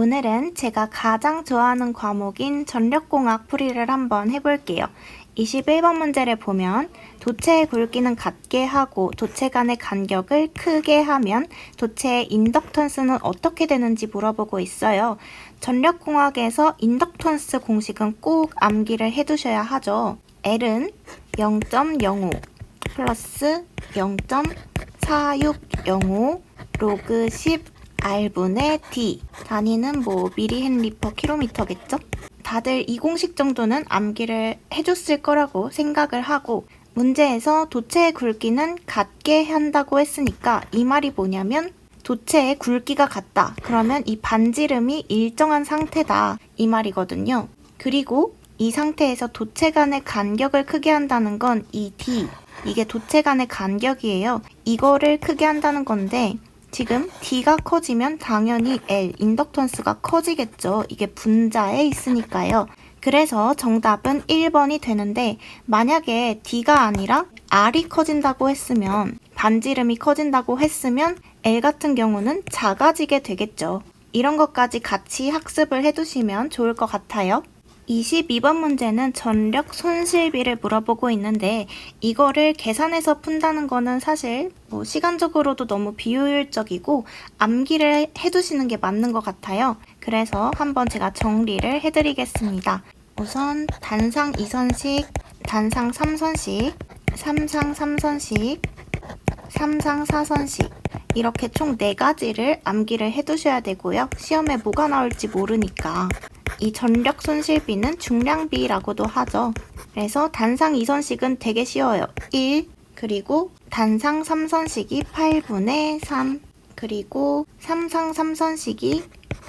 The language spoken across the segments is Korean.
오늘은 제가 가장 좋아하는 과목인 전력공학 풀이를 한번 해볼게요. 21번 문제를 보면 도체의 굵기는 같게 하고 도체 간의 간격을 크게 하면 도체의 인덕턴스는 어떻게 되는지 물어보고 있어요. 전력공학에서 인덕턴스 공식은 꼭 암기를 해두셔야 하죠. L은 0.05 플러스 0.4605 로그 10 R분의 D. 단위는 미리헨리 퍼 킬로미터겠죠? 다들 이 공식 정도는 암기를 해줬을 거라고 생각을 하고, 문제에서 도체의 굵기는 같게 한다고 했으니까 이 말이 뭐냐면 도체의 굵기가 같다. 그러면 이 반지름이 일정한 상태다. 이 말이거든요. 그리고 이 상태에서 도체 간의 간격을 크게 한다는 건 이 D. 이게 도체 간의 간격이에요. 이거를 크게 한다는 건데 지금 D가 커지면 당연히 L, 인덕턴스가 커지겠죠. 이게 분자에 있으니까요. 그래서 정답은 1번이 되는데 만약에 D가 아니라 R이 커진다고 했으면 반지름이 커진다고 했으면 L 같은 경우는 작아지게 되겠죠. 이런 것까지 같이 학습을 해두시면 좋을 것 같아요. 22번 문제는 전력 손실비를 물어보고 있는데 이거를 계산해서 푼다는 거는 사실 시간적으로도 너무 비효율적이고 암기를 해두시는 게 맞는 것 같아요. 그래서 한번 제가 정리를 해드리겠습니다. 우선 단상 2선식, 단상 3선식, 삼상 3선식, 삼상 4선식 이렇게 총 4가지를 암기를 해두셔야 되고요. 시험에 뭐가 나올지 모르니까. 이 전력 손실비는 중량비라고도 하죠. 그래서 단상 2선식은 되게 쉬워요. 1, 그리고 단상 3선식이 8분의 3, 그리고 삼상 3선식이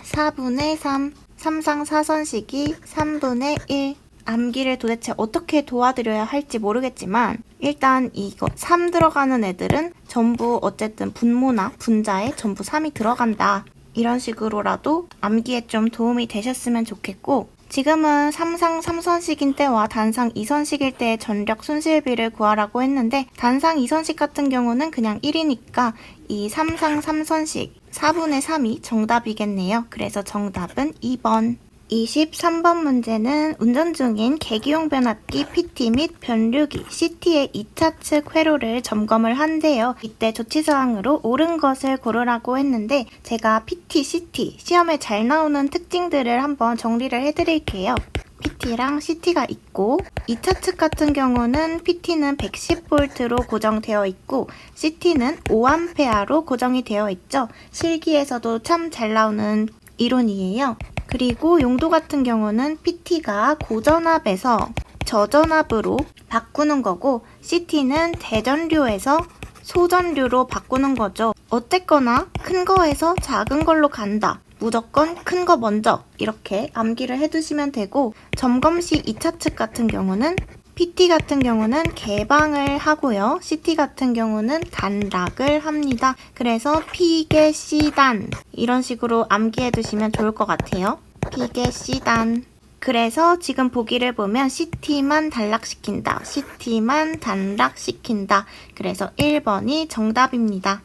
4분의 3, 삼상 4선식이 3분의 1. 암기를 도대체 어떻게 도와드려야 할지 모르겠지만 일단 이거 3 들어가는 애들은 전부 어쨌든 분모나 분자에 전부 3이 들어간다. 이런 식으로라도 암기에 좀 도움이 되셨으면 좋겠고, 지금은 삼상 3선식인 때와 단상 2선식일 때의 전력 손실비를 구하라고 했는데 단상 2선식 같은 경우는 그냥 1이니까 이 삼상 3선식 4분의 3이 정답이겠네요. 그래서 정답은 2번. 23번 문제는 운전 중인 계기용 변압기 PT 및 변류기 CT의 2차 측 회로를 점검을 한대요. 이때 조치사항으로 옳은 것을 고르라고 했는데 제가 PT, CT 시험에 잘 나오는 특징들을 한번 정리를 해드릴게요. PT랑 CT가 있고 2차 측 같은 경우는 PT는 110V로 고정되어 있고 CT는 5A로 고정이 되어 있죠. 실기에서도 참 잘 나오는 이론이에요. 그리고 용도 같은 경우는 PT가 고전압에서 저전압으로 바꾸는 거고 CT는 대전류에서 소전류로 바꾸는 거죠. 어쨌거나 큰 거에서 작은 걸로 간다. 무조건 큰 거 먼저 이렇게 암기를 해두시면 되고 점검 시 2차 측 같은 경우는 PT 같은 경우는 개방을 하고요. CT 같은 경우는 단락을 합니다. 그래서 피개 C단 이런 식으로 암기해 두시면 좋을 것 같아요. 피개 C단. 그래서 지금 보기를 보면 CT만 단락시킨다. CT만 단락시킨다. 그래서 1번이 정답입니다.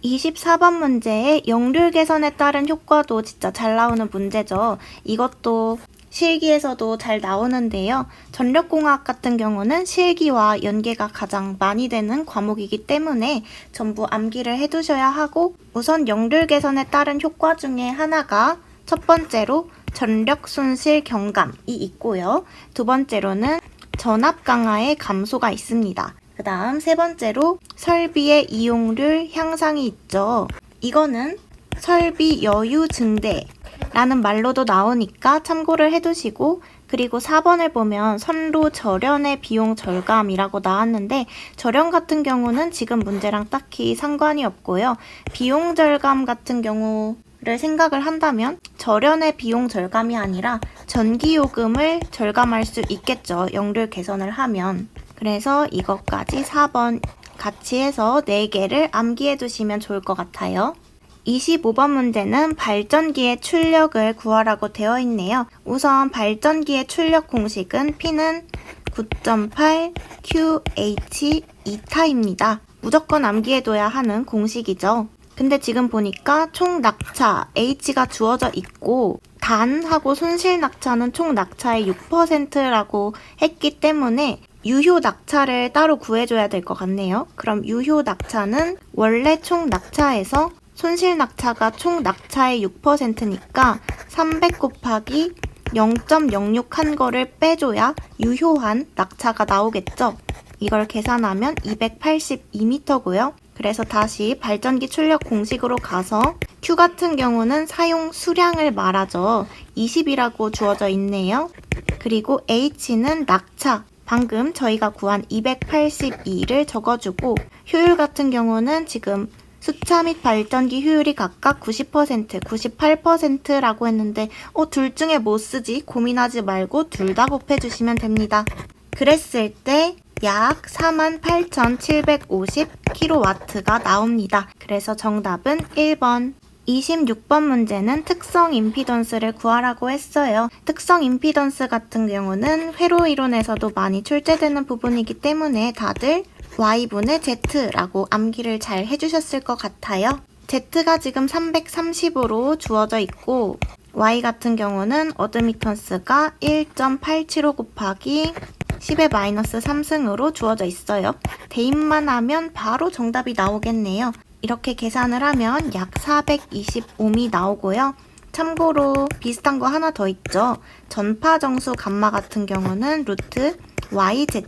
24번 문제의 역률 개선에 따른 효과도 진짜 잘 나오는 문제죠. 이것도 실기에서도 잘 나오는데요. 전력공학 같은 경우는 실기와 연계가 가장 많이 되는 과목이기 때문에 전부 암기를 해두셔야 하고 우선 역률 개선에 따른 효과 중에 하나가 첫 번째로 전력 손실 경감이 있고요. 두 번째로는 전압 강화의 감소가 있습니다. 그 다음 세 번째로 설비의 이용률 향상이 있죠. 이거는 설비 여유 증대 라는 말로도 나오니까 참고를 해두시고 그리고 4번을 보면 선로 절연의 비용 절감이라고 나왔는데 절연 같은 경우는 지금 문제랑 딱히 상관이 없고요. 비용 절감 같은 경우를 생각을 한다면 절연의 비용 절감이 아니라 전기요금을 절감할 수 있겠죠. 역률 개선을 하면. 그래서 이것까지 4번 같이 해서 4개를 암기해 두시면 좋을 것 같아요. 25번 문제는 발전기의 출력을 구하라고 되어 있네요. 우선 발전기의 출력 공식은 P는 9.8 QH 2타입니다. 무조건 암기해둬야 하는 공식이죠. 근데 지금 보니까 총 낙차 H가 주어져 있고 단하고 손실 낙차는 총 낙차의 6%라고 했기 때문에 유효 낙차를 따로 구해줘야 될 것 같네요. 그럼 유효 낙차는 원래 총 낙차에서 손실 낙차가 총 낙차의 6%니까 300 곱하기 0.06 한 거를 빼줘야 유효한 낙차가 나오겠죠. 이걸 계산하면 282m고요. 그래서 다시 발전기 출력 공식으로 가서 Q 같은 경우는 사용 수량을 말하죠. 20이라고 주어져 있네요. 그리고 H는 낙차, 방금 저희가 구한 282를 적어주고 효율 같은 경우는 지금 수차 및 발전기 효율이 각각 90%, 98%라고 했는데 둘 중에 뭐 쓰지? 고민하지 말고 둘 다 곱해주시면 됩니다. 그랬을 때 약 48,750kW가 나옵니다. 그래서 정답은 1번. 26번 문제는 특성 임피던스를 구하라고 했어요. 특성 임피던스 같은 경우는 회로 이론에서도 많이 출제되는 부분이기 때문에 다들 Y분의 Z라고 암기를 잘 해주셨을 것 같아요. Z가 지금 330으로 주어져 있고 Y 같은 경우는 어드미턴스가 1.875 곱하기 10의 마이너스 3승으로 주어져 있어요. 대입만 하면 바로 정답이 나오겠네요. 이렇게 계산을 하면 약 425미 나오고요. 참고로 비슷한 거 하나 더 있죠. 전파정수 감마 같은 경우는 루트 YZ,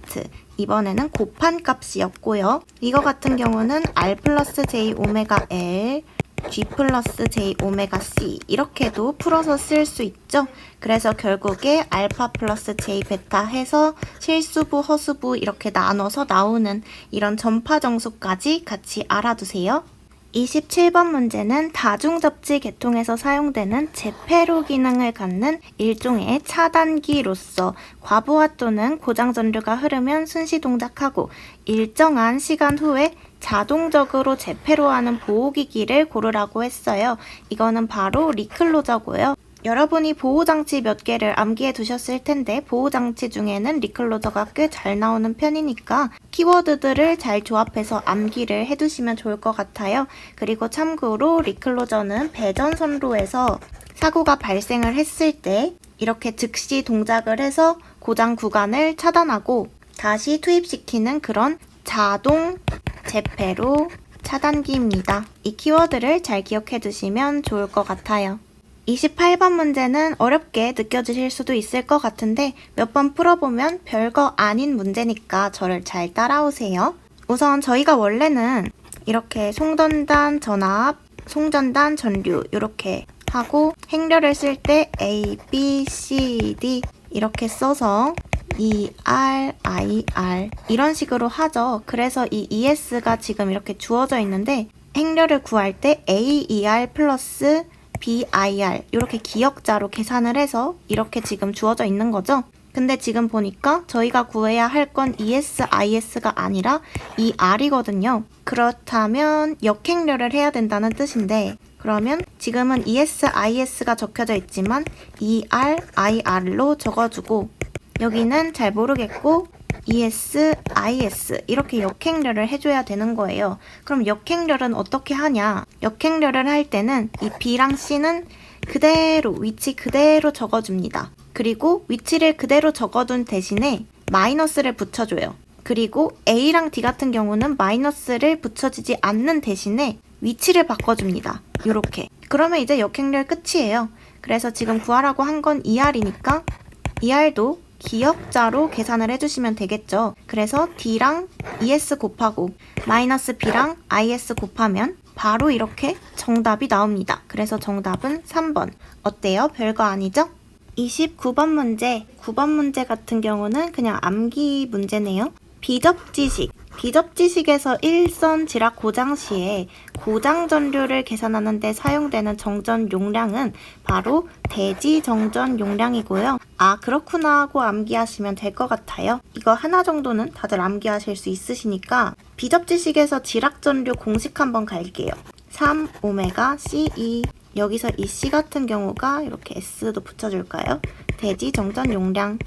이번에는 곱한 값이었고요. 이거 같은 경우는 R 플러스 J 오메가 L, G 플러스 J 오메가 C 이렇게도 풀어서 쓸 수 있죠. 그래서 결국에 알파 플러스 J 베타 해서 실수부, 허수부 이렇게 나눠서 나오는 이런 전파정수까지 같이 알아두세요. 27번 문제는 다중접지 계통에서 사용되는 재폐로 기능을 갖는 일종의 차단기로서 과부하 또는 고장전류가 흐르면 순시 동작하고 일정한 시간 후에 자동적으로 재폐로하는 보호기기를 고르라고 했어요. 이거는 바로 리클로저고요. 여러분이 보호장치 몇 개를 암기해 두셨을 텐데 보호장치 중에는 리클로저가 꽤 잘 나오는 편이니까 키워드들을 잘 조합해서 암기를 해두시면 좋을 것 같아요. 그리고 참고로 리클로저는 배전선로에서 사고가 발생을 했을 때 이렇게 즉시 동작을 해서 고장 구간을 차단하고 다시 투입시키는 그런 자동 재폐로 차단기입니다. 이 키워드를 잘 기억해 두시면 좋을 것 같아요. 28번 문제는 어렵게 느껴지실 수도 있을 것 같은데 몇 번 풀어보면 별거 아닌 문제니까 저를 잘 따라오세요. 우선 저희가 원래는 이렇게 송전단 전압, 송전단 전류 이렇게 하고 행렬을 쓸 때 A, B, C, D 이렇게 써서 ER, IR 이런 식으로 하죠. 그래서 이 ES가 지금 이렇게 주어져 있는데 행렬을 구할 때 AER 플러스 BIR 이렇게 기역자로 계산을 해서 이렇게 지금 주어져 있는 거죠. 근데 지금 보니까 저희가 구해야 할 건 ES, IS가 아니라 ER이거든요. 그렇다면 역행렬을 해야 된다는 뜻인데 그러면 지금은 ES, IS가 적혀져 있지만 ER, IR로 적어주고 여기는 잘 모르겠고 ES, IS 이렇게 역행렬을 해줘야 되는 거예요. 그럼 역행렬은 어떻게 하냐? 역행렬을 할 때는 이 B랑 C는 그대로 위치 그대로 적어줍니다. 그리고 위치를 그대로 적어둔 대신에 마이너스를 붙여줘요. 그리고 A랑 D 같은 경우는 마이너스를 붙여지지 않는 대신에 위치를 바꿔줍니다. 요렇게. 그러면 이제 역행렬 끝이에요. 그래서 지금 구하라고 한 건 ER이니까 ER도 기역자로 계산을 해주시면 되겠죠. 그래서 D랑 ES 곱하고 마이너스 B랑 IS 곱하면 바로 이렇게 정답이 나옵니다. 그래서 정답은 3번. 어때요? 별거 아니죠? 29번 문제. 9번 문제 같은 경우는 그냥 암기 문제네요. 비접지식. 비접지식에서 일선 지락 고장 시에 고장 전류를 계산하는 데 사용되는 정전 용량은 바로 대지 정전 용량이고요. 아 그렇구나 하고 암기하시면 될 것 같아요. 이거 하나 정도는 다들 암기하실 수 있으시니까 비접지식에서 지락 전류 공식 한번 갈게요. 3 오메가 CE. 여기서 이 C 같은 경우가 이렇게 S도 붙여줄까요? 대지 정전 용량.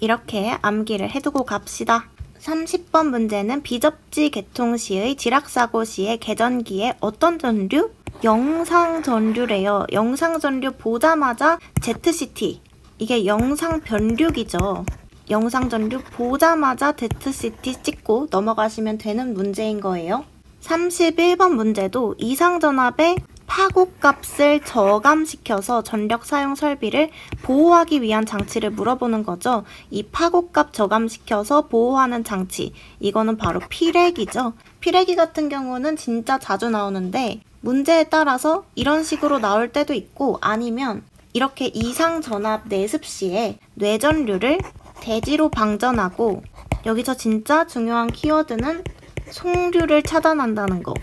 이렇게 암기를 해두고 갑시다. 30번 문제는 비접지 개통 시의 지락사고 시의 개전기에 어떤 전류? 영상 전류래요. 영상 전류 보자마자 ZCT. 이게 영상 변류기죠. 영상 전류 보자마자 ZCT 찍고 넘어가시면 되는 문제인 거예요. 31번 문제도 이상전압의 파고값을 저감시켜서 전력 사용 설비를 보호하기 위한 장치를 물어보는 거죠. 이 파고값 저감시켜서 보호하는 장치, 이거는 바로 피레기죠. 피레기 같은 경우는 진짜 자주 나오는데 문제에 따라서 이런 식으로 나올 때도 있고 아니면 이렇게 이상전압 내습 시에 뇌전류를 대지로 방전하고, 여기서 진짜 중요한 키워드는 송류를 차단한다는 거.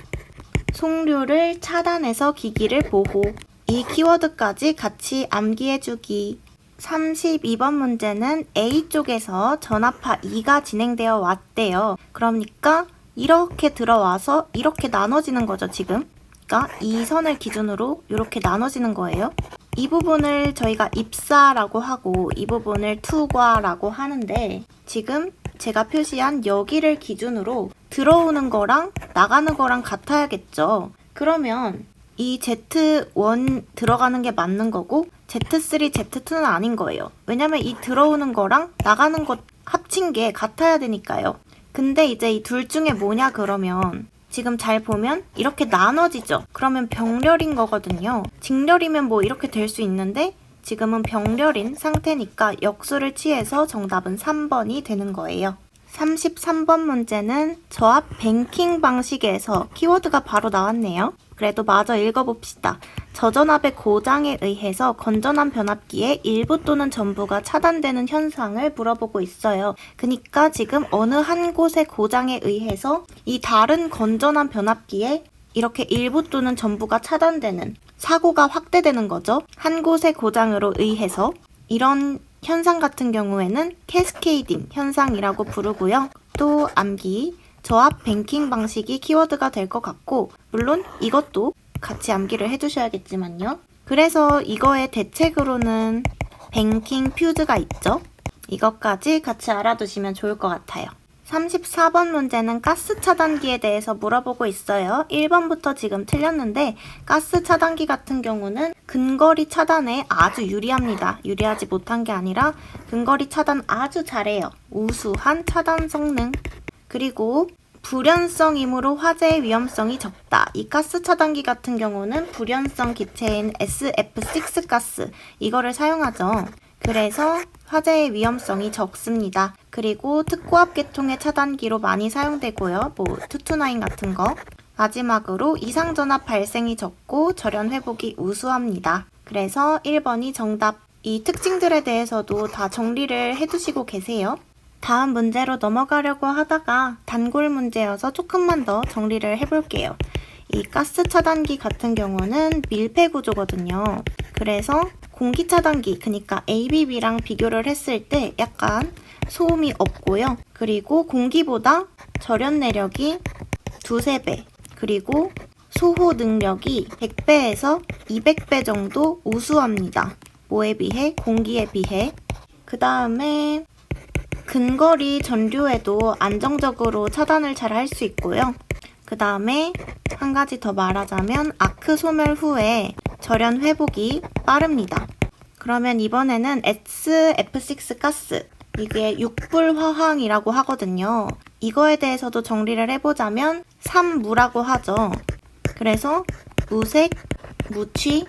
송류를 차단해서 기기를 보호. 이 키워드까지 같이 암기해주기. 32번 문제는 A쪽에서 전압파 2가 진행되어 왔대요. 그러니까 이렇게 들어와서 이렇게 나눠지는 거죠, 지금. 그러니까 이 선을 기준으로 이렇게 나눠지는 거예요. 이 부분을 저희가 입사라고 하고 이 부분을 투과라고 하는데, 지금 제가 표시한 여기를 기준으로 들어오는 거랑 나가는 거랑 같아야겠죠. 그러면 이 Z1 들어가는 게 맞는 거고 Z3, Z2는 아닌 거예요. 왜냐면 이 들어오는 거랑 나가는 것 합친 게 같아야 되니까요. 근데 이제 이 둘 중에 뭐냐 그러면 지금 잘 보면 이렇게 나눠지죠. 그러면 병렬인 거거든요. 직렬이면 뭐 이렇게 될 수 있는데 지금은 병렬인 상태니까 역수를 취해서 정답은 3번이 되는 거예요. 33번 문제는 저압 뱅킹 방식에서 키워드가 바로 나왔네요. 그래도 마저 읽어봅시다. 저전압의 고장에 의해서 건전한 변압기의 일부 또는 전부가 차단되는 현상을 물어보고 있어요. 그러니까 지금 어느 한 곳의 고장에 의해서 이 다른 건전한 변압기에 이렇게 일부 또는 전부가 차단되는 사고가 확대되는 거죠. 한 곳의 고장으로 의해서. 이런 현상 같은 경우에는 캐스케이딩 현상이라고 부르고요. 또 암기, 저압 뱅킹 방식이 키워드가 될 것 같고, 물론 이것도 같이 암기를 해주셔야겠지만요. 그래서 이거의 대책으로는 뱅킹 퓨즈가 있죠. 이것까지 같이 알아두시면 좋을 것 같아요. 34번 문제는 가스 차단기에 대해서 물어보고 있어요. 1번부터 지금 틀렸는데 가스 차단기 같은 경우는 근거리 차단에 아주 유리합니다. 유리하지 못한 게 아니라 근거리 차단 아주 잘해요. 우수한 차단 성능. 그리고 불연성이므로 화재의 위험성이 적다. 이 가스 차단기 같은 경우는 불연성 기체인 SF6 가스, 이거를 사용하죠. 그래서 화재의 위험성이 적습니다. 그리고 특고압 계통의 차단기로 많이 사용되고요. 뭐 229 같은 거. 마지막으로 이상전압 발생이 적고 절연 회복이 우수합니다. 그래서 1번이 정답. 이 특징들에 대해서도 다 정리를 해두시고 계세요. 다음 문제로 넘어가려고 하다가 단골 문제여서 조금만 더 정리를 해볼게요. 이 가스 차단기 같은 경우는 밀폐 구조거든요. 그래서 공기 차단기, 그러니까 ABB랑 비교를 했을 때 약간 소음이 없고요. 그리고 공기보다 절연 내력이 2~3배, 그리고 소호 능력이 100배에서 200배 정도 우수합니다. 뭐에 비해? 공기에 비해. 그 다음에 근거리 전류에도 안정적으로 차단을 잘 할 수 있고요. 그 다음에 한 가지 더 말하자면 아크 소멸 후에 절연 회복이 빠릅니다. 그러면 이번에는 SF6 가스, 이게 육불화황이라고 하거든요. 이거에 대해서도 정리를 해보자면 삼무라고 하죠. 그래서 무색, 무취,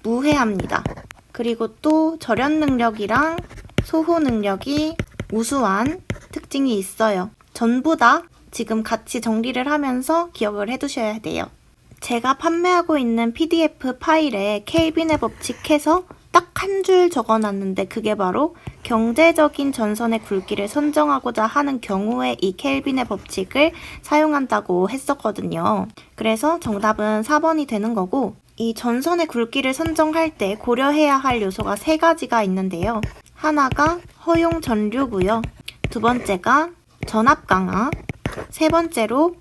무해합니다. 그리고 또 절연 능력이랑 소호 능력이 우수한 특징이 있어요. 전부 다 지금 같이 정리를 하면서 기억을 해두셔야 돼요. 제가 판매하고 있는 PDF 파일에 켈빈의 법칙 해서 딱 한 줄 적어놨는데 그게 바로 경제적인 전선의 굵기를 선정하고자 하는 경우에 이 켈빈의 법칙을 사용한다고 했었거든요. 그래서 정답은 4번이 되는 거고, 이 전선의 굵기를 선정할 때 고려해야 할 요소가 3가지가 있는데요. 하나가 허용 전류고요. 두 번째가 전압 강화, 세 번째로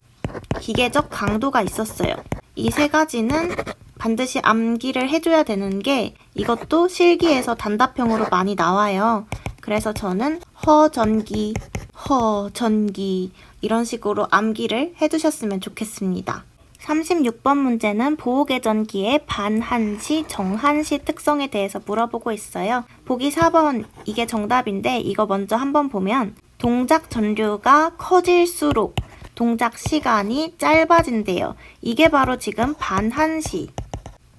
기계적 강도가 있었어요. 이 3가지는 반드시 암기를 해줘야 되는 게, 이것도 실기에서 단답형으로 많이 나와요. 그래서 저는 허전기, 전기 이런 식으로 암기를 해두셨으면 좋겠습니다. 36번 문제는 보호개전기의 반한시, 정한시 특성에 대해서 물어보고 있어요. 보기 4번 이게 정답인데 이거 먼저 한번 보면 동작 전류가 커질수록 동작 시간이 짧아진대요. 이게 바로 지금 반한시.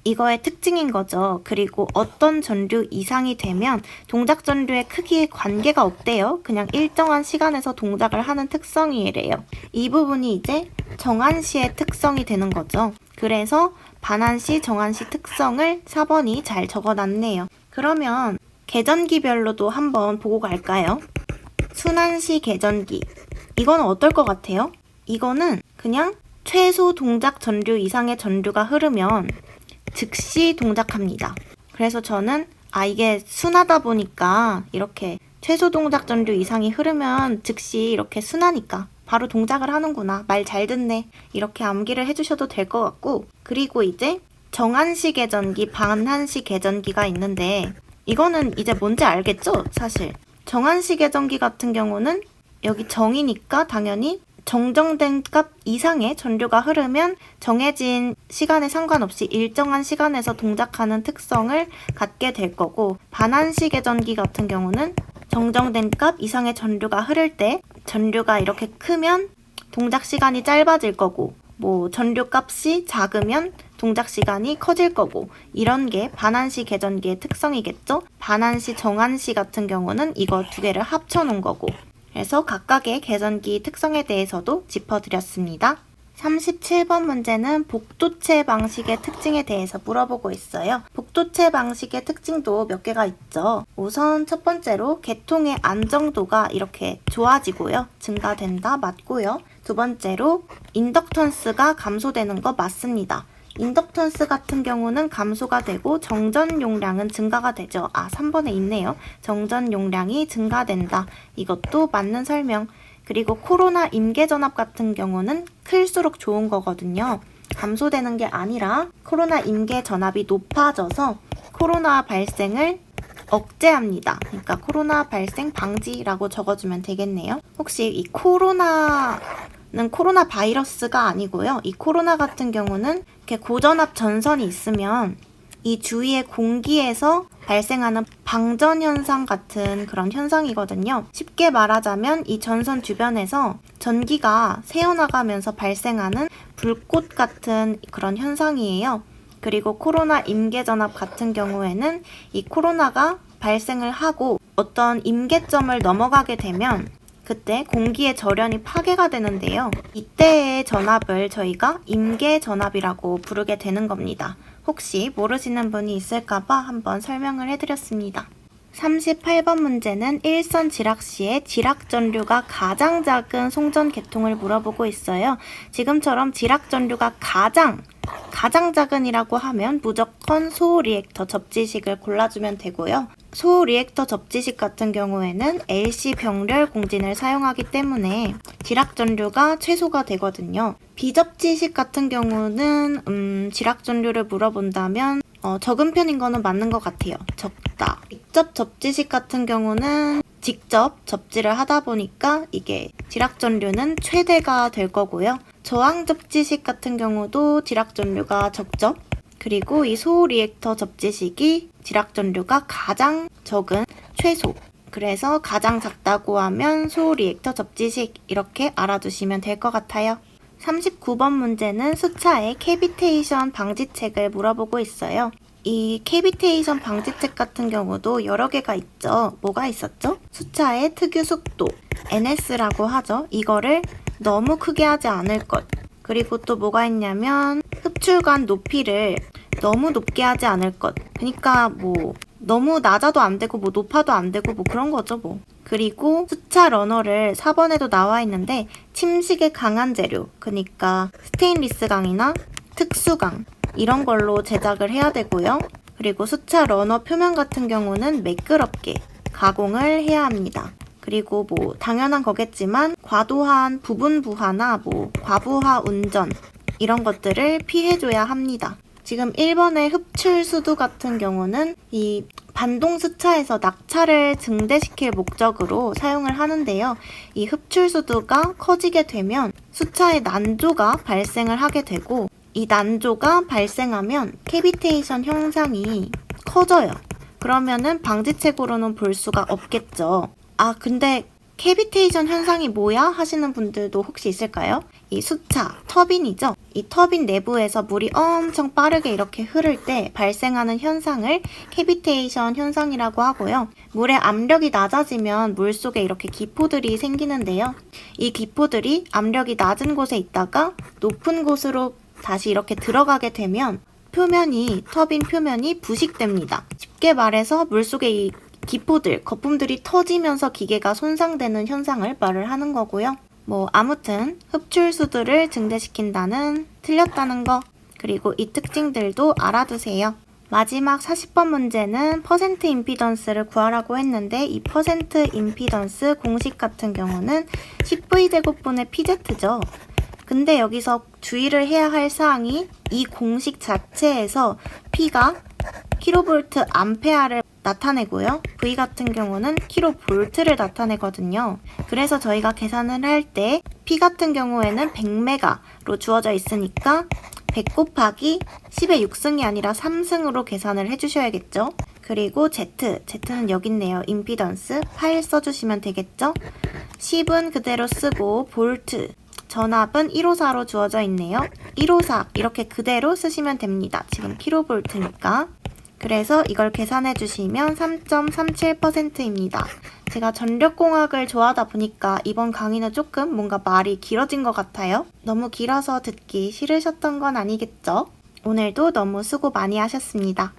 이거의 특징인 거죠. 그리고 어떤 전류 이상이 되면 동작 전류의 크기에 관계가 없대요. 그냥 일정한 시간에서 동작을 하는 특성이래요. 이 부분이 이제 정한시의 특성이 되는 거죠. 그래서 반한시, 정한시 특성을 4번이 잘 적어놨네요. 그러면 계전기별로도 한번 보고 갈까요? 순한시 계전기. 이건 어떨 것 같아요? 이거는 그냥 최소 동작 전류 이상의 전류가 흐르면 즉시 동작합니다. 그래서 저는 이게 순하다 보니까 이렇게 최소 동작 전류 이상이 흐르면 즉시 이렇게 순하니까 바로 동작을 하는구나. 말 잘 듣네. 이렇게 암기를 해주셔도 될 것 같고, 그리고 이제 정한시 계전기, 반한시 계전기가 있는데 이거는 이제 뭔지 알겠죠? 사실 정한시 계전기 같은 경우는 여기 정이니까 당연히 정정된 값 이상의 전류가 흐르면 정해진 시간에 상관없이 일정한 시간에서 동작하는 특성을 갖게 될 거고, 반한시 계전기 같은 경우는 정정된 값 이상의 전류가 흐를 때 전류가 이렇게 크면 동작 시간이 짧아질 거고, 전류 값이 작으면 동작 시간이 커질 거고, 이런 게 반한시 계전기의 특성이겠죠? 반한시, 정한시 같은 경우는 이거 두 개를 합쳐 놓은 거고, 그래서 각각의 계전기 특성에 대해서도 짚어드렸습니다. 37번 문제는 복도체 방식의 특징에 대해서 물어보고 있어요. 복도체 방식의 특징도 몇 개가 있죠. 우선 첫 번째로 개통의 안정도가 이렇게 좋아지고요. 증가된다, 맞고요. 두 번째로 인덕턴스가 감소되는 거 맞습니다. 인덕턴스 같은 경우는 감소가 되고 정전 용량은 증가가 되죠. 3번에 있네요. 정전 용량이 증가된다. 이것도 맞는 설명. 그리고 코로나 임계전압 같은 경우는 클수록 좋은 거거든요. 감소되는 게 아니라 코로나 임계전압이 높아져서 코로나 발생을 억제합니다. 그러니까 코로나 발생 방지라고 적어주면 되겠네요. 혹시 이 코로나 바이러스가 아니고요. 이 코로나 같은 경우는 이렇게 고전압 전선이 있으면 이 주위의 공기에서 발생하는 방전 현상 같은 그런 현상이거든요. 쉽게 말하자면 이 전선 주변에서 전기가 새어나가면서 발생하는 불꽃 같은 그런 현상이에요. 그리고 코로나 임계전압 같은 경우에는 이 코로나가 발생을 하고 어떤 임계점을 넘어가게 되면 그때 공기의 절연이 파괴가 되는데요. 이때의 전압을 저희가 임계전압이라고 부르게 되는 겁니다. 혹시 모르시는 분이 있을까봐 한번 설명을 해드렸습니다. 38번 문제는 일선 지락 시에 지락 전류가 가장 작은 송전 계통을 물어보고 있어요. 지금처럼 지락 전류가 가장 작은이라고 하면 무조건 소호 리액터 접지식을 골라주면 되고요. 소호 리액터 접지식 같은 경우에는 LC 병렬 공진을 사용하기 때문에 지락 전류가 최소가 되거든요. 비접지식 같은 경우는 지락 전류를 물어본다면 적은 편인 거는 맞는 것 같아요. 적다. 직접 접지식 같은 경우는 직접 접지를 하다 보니까 이게 지락 전류는 최대가 될 거고요. 저항 접지식 같은 경우도 지락 전류가 적죠. 그리고 이 소호 리액터 접지식이 지락 전류가 가장 적은 최소. 그래서 가장 작다고 하면 소호 리액터 접지식 이렇게 알아두시면 될 것 같아요. 39번 문제는 수차의 캐비테이션 방지책을 물어보고 있어요. 이 캐비테이션 방지책 같은 경우도 여러 개가 있죠. 뭐가 있었죠? 수차의 특유 속도, NS라고 하죠. 이거를 너무 크게 하지 않을 것. 그리고 또 뭐가 있냐면 흡출관 높이를 너무 높게 하지 않을 것. 그러니까 너무 낮아도 안 되고 높아도 안 되고 그런 거죠. 그리고 수차 러너를 4번에도 나와 있는데 침식에 강한 재료, 그러니까 스테인리스 강이나 특수강 이런 걸로 제작을 해야 되고요. 그리고 수차 러너 표면 같은 경우는 매끄럽게 가공을 해야 합니다. 그리고 당연한 거겠지만 과도한 부분 부하나 과부하 운전 이런 것들을 피해줘야 합니다. 지금 1번의 흡출 수도 같은 경우는 이 반동수차에서 낙차를 증대시킬 목적으로 사용을 하는데요. 이 흡출수도가 커지게 되면 수차에 난조가 발생을 하게 되고, 이 난조가 발생하면 캐비테이션 현상이 커져요. 그러면은 방지책으로는 볼 수가 없겠죠. 근데 캐비테이션 현상이 뭐야? 하시는 분들도 혹시 있을까요? 이 수차, 터빈이죠? 이 터빈 내부에서 물이 엄청 빠르게 이렇게 흐를 때 발생하는 현상을 캐비테이션 현상이라고 하고요. 물의 압력이 낮아지면 물 속에 이렇게 기포들이 생기는데요. 이 기포들이 압력이 낮은 곳에 있다가 높은 곳으로 다시 이렇게 들어가게 되면 터빈 표면이 부식됩니다. 쉽게 말해서 물 속에 이 기포들, 거품들이 터지면서 기계가 손상되는 현상을 말을 하는 거고요. 아무튼 흡출수도를 증대시킨다는 틀렸다는 거, 그리고 이 특징들도 알아두세요. 마지막 40번 문제는 퍼센트 임피던스를 구하라고 했는데, 이 퍼센트 임피던스 공식 같은 경우는 10V제곱분의 PZ죠. 근데 여기서 주의를 해야 할 사항이 이 공식 자체에서 P가 킬로볼트 암페아를 나타내고요. V 같은 경우는 킬로볼트를 나타내거든요. 그래서 저희가 계산을 할 때 P 같은 경우에는 100메가로 주어져 있으니까 100 곱하기 10의 6승이 아니라 3승으로 계산을 해주셔야겠죠. 그리고 Z는 여기 있네요. 임피던스 8 써주시면 되겠죠. 10은 그대로 쓰고 볼트, 전압은 154로 주어져 있네요. 154 이렇게 그대로 쓰시면 됩니다. 지금 킬로볼트니까. 그래서 이걸 계산해 주시면 3.37%입니다. 제가 전력공학을 좋아하다 보니까 이번 강의는 조금 뭔가 말이 길어진 것 같아요. 너무 길어서 듣기 싫으셨던 건 아니겠죠? 오늘도 너무 수고 많이 하셨습니다.